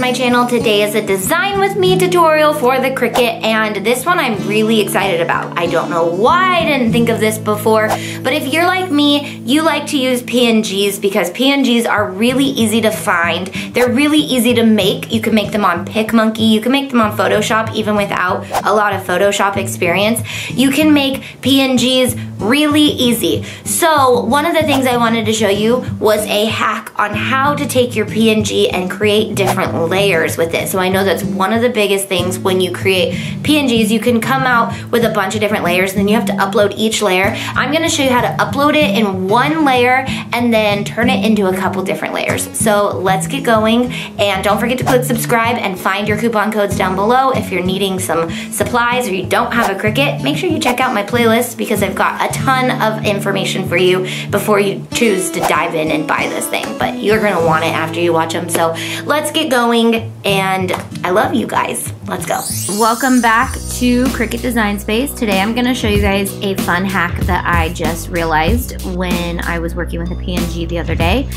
my channel. Today is a design with me tutorial for the Cricut, and this one I'm really excited about. I don't know why I didn't think of this before, but if you're like me, you like to use PNGs because PNGs are really easy to find. They're really easy to make. You can make them on PicMonkey, you can make them on Photoshop even without a lot of Photoshop experience. You can make PNGs really easy. So one of the things I wanted to show you was a hack on how to take your PNG and create different layers with it. So I know that's one of the biggest things when you create PNGs. You can come out with a bunch of different layers and then you have to upload each layer. I'm gonna show you how to upload it in one layer and then turn it into a couple different layers. So let's get going, and don't forget to click subscribe and find your coupon codes down below. If you're needing some supplies or you don't have a Cricut, make sure you check out my playlist because I've got a ton of information for you before you choose to dive in and buy this thing, but you're gonna want it after you watch them. So let's get going, and I love you guys. Let's go. Welcome back to Cricut Design Space. Today I'm gonna show you guys a fun hack that I just realized when I was working with a PNG the other day.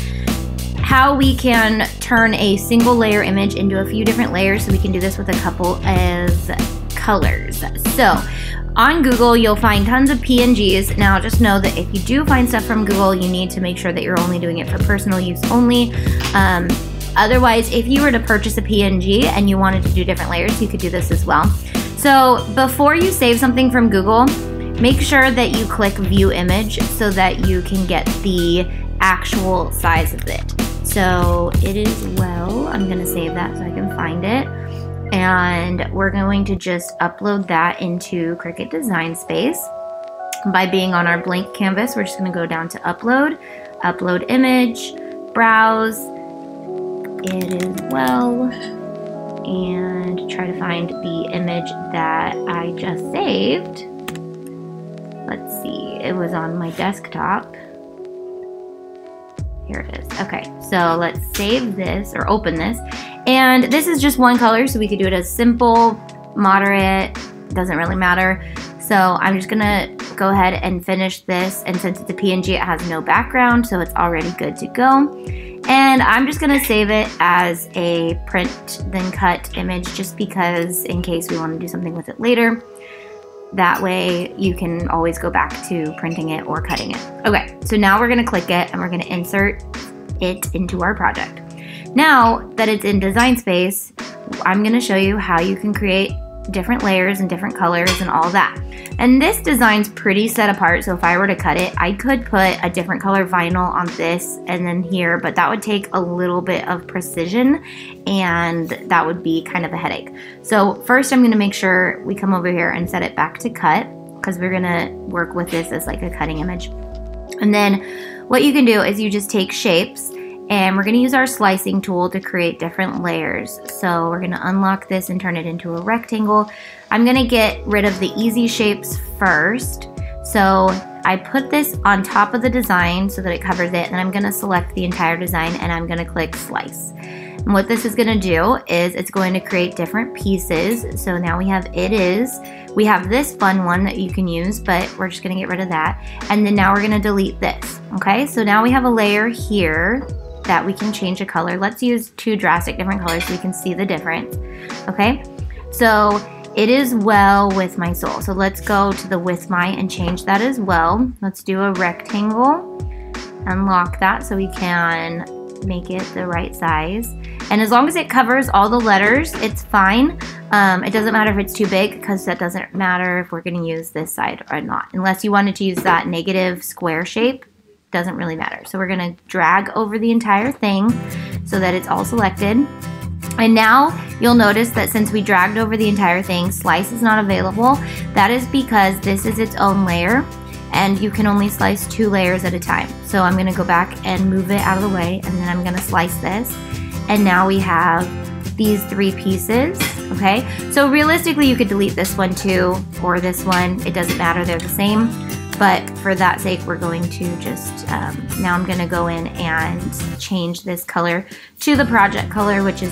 How we can turn a single layer image into a few different layers, so we can do this with a couple of colors. So on Google, you'll find tons of PNGs. Now, just know that if you do find stuff from Google, you need to make sure that you're only doing it for personal use only. Otherwise, if you were to purchase a PNG and you wanted to do different layers, you could do this as well. So before you save something from Google, make sure that you click View Image so that you can get the actual size of it. So it is well, I'm gonna save that so I can find it. And we're going to just upload that into Cricut Design Space. By being on our blank canvas, we're just gonna go down to Upload, Upload Image, Browse, it is well, and try to find the image that I just saved. Let's see, it was on my desktop. Here it is. Okay, so let's save this or open this. And this is just one color, so we could do it as simple, moderate, doesn't really matter. So I'm just gonna go ahead and finish this, and since it's a PNG, it has no background, so it's already good to go. And I'm just gonna save it as a print then cut image, just because in case we wanna do something with it later. That way you can always go back to printing it or cutting it. Okay, so now we're gonna click it and we're gonna insert it into our project. Now that it's in Design Space, I'm gonna show you how you can create different layers and different colors and all that. And this design's pretty set apart, so if I were to cut it, I could put a different color vinyl on this and then here, but that would take a little bit of precision and that would be kind of a headache. So first I'm gonna make sure we come over here and set it back to cut, because we're gonna work with this as like a cutting image. And then what you can do is you just take shapes, and we're gonna use our slicing tool to create different layers. So we're gonna unlock this and turn it into a rectangle. I'm gonna get rid of the easy shapes first. So I put this on top of the design so that it covers it, and I'm gonna select the entire design and I'm gonna click slice. And what this is gonna do is it's going to create different pieces. So now we have we have this fun one that you can use, but we're just gonna get rid of that. And then now we're gonna delete this, okay? So now we have a layer here that we can change a color. Let's use two drastic different colors so we can see the difference, okay? So it is well with my soul. So let's go to the with my and change that as well. Let's do a rectangle, unlock that so we can make it the right size. And as long as it covers all the letters, it's fine. It doesn't matter if it's too big, because that doesn't matter if we're gonna use this side or not. Unless you wanted to use that negative square shape, doesn't really matter. So we're gonna drag over the entire thing so that it's all selected. And now you'll notice that since we dragged over the entire thing, slice is not available. That is because this is its own layer and you can only slice 2 layers at a time. So I'm gonna go back and move it out of the way, and then I'm gonna slice this. And now we have these 3 pieces, okay? So realistically, you could delete this one too, or this one, it doesn't matter, they're the same. But for that sake, we're going to just, now I'm gonna go in and change this color to the project color, which is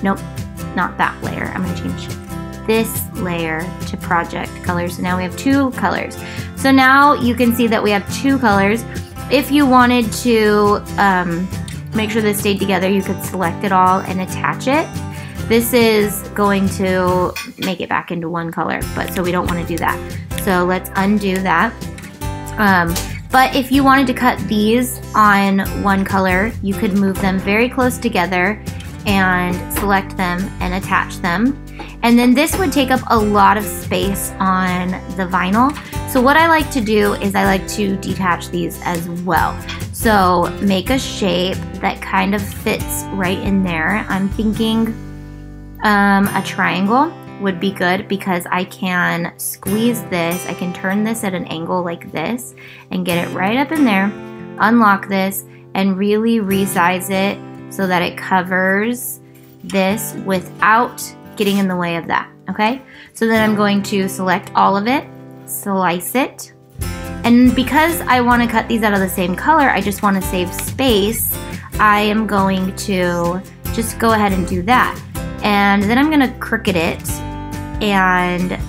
nope, not that layer. I'm gonna change this layer to project color. So now we have 2 colors. So now you can see that we have 2 colors. If you wanted to make sure this stayed together, you could select it all and attach it. this is going to make it back into one color, but so we don't want to do that. So let's undo that. But if you wanted to cut these on one color, you could move them very close together and select them and attach them. And then this would take up a lot of space on the vinyl. So what I like to do is I like to detach these as well. So make a shape that kind of fits right in there. I'm thinking a triangle would be good because I can squeeze this. I can turn this at an angle like this and get it right up in there, unlock this, and really resize it so that it covers this without getting in the way of that, okay? So then I'm going to select all of it, slice it, and because I want to cut these out of the same color, I just want to save space, I am going to just go ahead and do that. And then I'm going to Cricut it and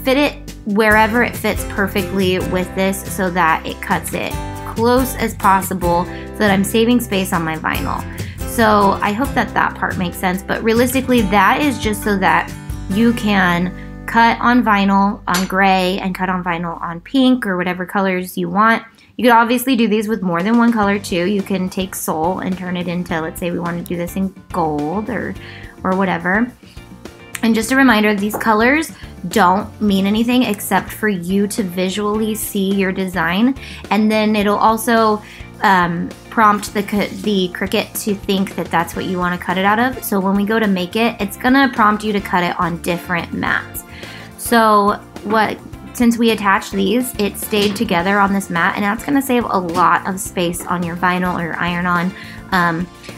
fit it wherever it fits perfectly with this so that it cuts it close as possible so that I'm saving space on my vinyl. So I hope that that part makes sense, but realistically that is just so that you can cut on vinyl on gray and cut on vinyl on pink or whatever colors you want. You could obviously do these with more than one color too. You can take Soul and turn it into, let's say we want to do this in gold or whatever. And just a reminder, these colors don't mean anything except for you to visually see your design, and then it'll also prompt the Cricut to think that that's what you want to cut it out of. So when we go to make it, it's gonna prompt you to cut it on different mats. So since we attached these, it stayed together on this mat, and that's gonna save a lot of space on your vinyl or your iron-on.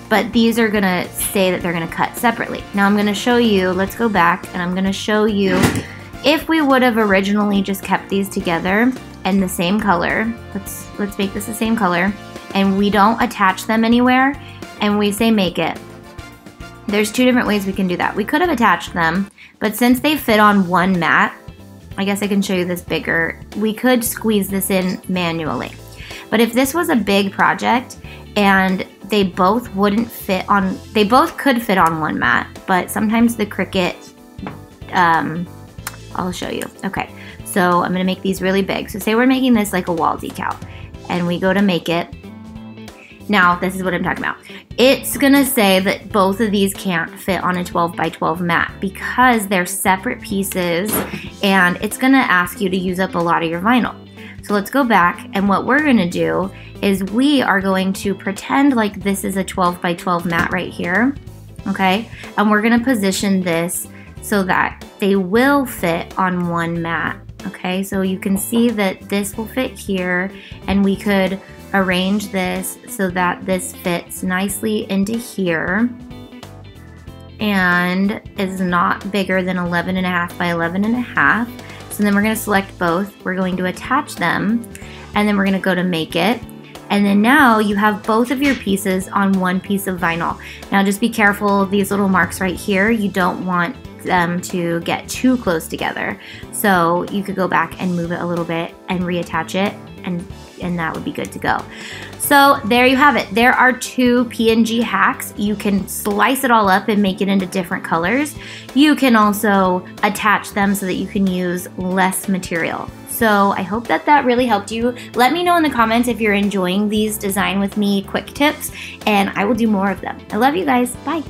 But these are gonna say that they're gonna cut separately. Now I'm gonna show you, let's go back, and I'm gonna show you if we would have originally just kept these together in the same color. Let's make this the same color, and we don't attach them anywhere, and we say make it. There's two different ways we can do that. We could have attached them, but since they fit on one mat, I guess I can show you this bigger, we could squeeze this in manually. But if this was a big project and they both wouldn't fit on, they both could fit on one mat, but sometimes the Cricut, I'll show you. Okay, so I'm gonna make these really big. So say we're making this like a wall decal, and we go to make it. Now, this is what I'm talking about. It's gonna say that both of these can't fit on a 12 by 12 mat because they're separate pieces, and it's gonna ask you to use up a lot of your vinyl. So let's go back, and what we're gonna do is we are going to pretend like this is a 12 by 12 mat right here, okay? And we're gonna position this so that they will fit on one mat, okay? So you can see that this will fit here, and we could arrange this so that this fits nicely into here and is not bigger than 11.5 by 11.5. So then we're going to select both, we're going to attach them, and then we're going to go to make it. And then now you have both of your pieces on one piece of vinyl. Now just be careful, these little marks right here, you don't want them to get too close together. So you could go back and move it a little bit and reattach it, and that would be good to go. So there you have it. There are two PNG hacks. You can slice it all up and make it into different colors. You can also attach them so that you can use less material. So I hope that that really helped you. Let me know in the comments if you're enjoying these design with me quick tips, and I will do more of them. I love you guys. Bye.